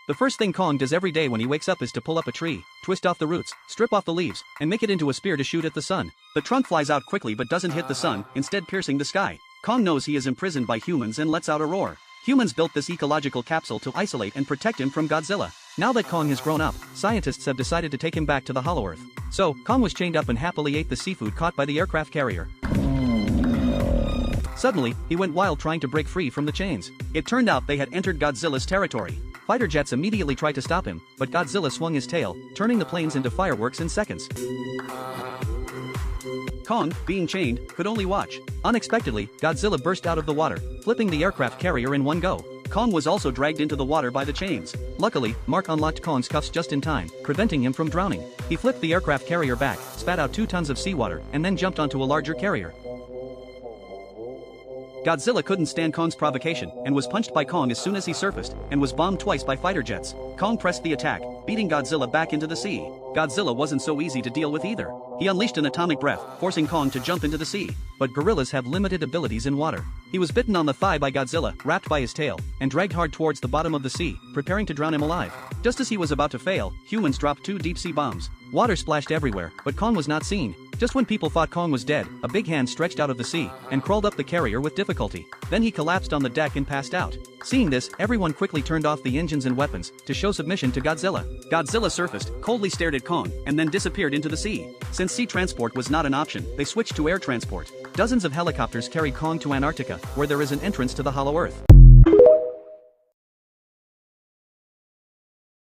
The first thing Kong does every day when he wakes up is to pull up a tree, twist off the roots, strip off the leaves, and make it into a spear to shoot at the sun. The trunk flies out quickly but doesn't hit the sun, instead piercing the sky. Kong knows he is imprisoned by humans and lets out a roar. Humans built this ecological capsule to isolate and protect him from Godzilla. Now that Kong has grown up, scientists have decided to take him back to the Hollow Earth. So, Kong was chained up and happily ate the seafood caught by the aircraft carrier. Suddenly, he went wild trying to break free from the chains. It turned out they had entered Godzilla's territory. Fighter jets immediately tried to stop him, but Godzilla swung his tail, turning the planes into fireworks in seconds. Kong, being chained, could only watch. Unexpectedly, Godzilla burst out of the water, flipping the aircraft carrier in one go. Kong was also dragged into the water by the chains. Luckily, Mark unlocked Kong's cuffs just in time, preventing him from drowning. He flipped the aircraft carrier back, spat out 2 tons of seawater, and then jumped onto a larger carrier. Godzilla couldn't stand Kong's provocation, and was punched by Kong as soon as he surfaced, and was bombed twice by fighter jets. Kong pressed the attack, beating Godzilla back into the sea. Godzilla wasn't so easy to deal with either. He unleashed an atomic breath, forcing Kong to jump into the sea. But gorillas have limited abilities in water. He was bitten on the thigh by Godzilla, wrapped by his tail, and dragged hard towards the bottom of the sea, preparing to drown him alive. Just as he was about to fail, humans dropped 2 deep-sea bombs. Water splashed everywhere, but Kong was not seen. Just when people thought Kong was dead, a big hand stretched out of the sea, and crawled up the carrier with difficulty. Then he collapsed on the deck and passed out. Seeing this, everyone quickly turned off the engines and weapons, to show submission to Godzilla. Godzilla surfaced, coldly stared at Kong, and then disappeared into the sea. Since sea transport was not an option, they switched to air transport. Dozens of helicopters carried Kong to Antarctica, where there is an entrance to the Hollow Earth.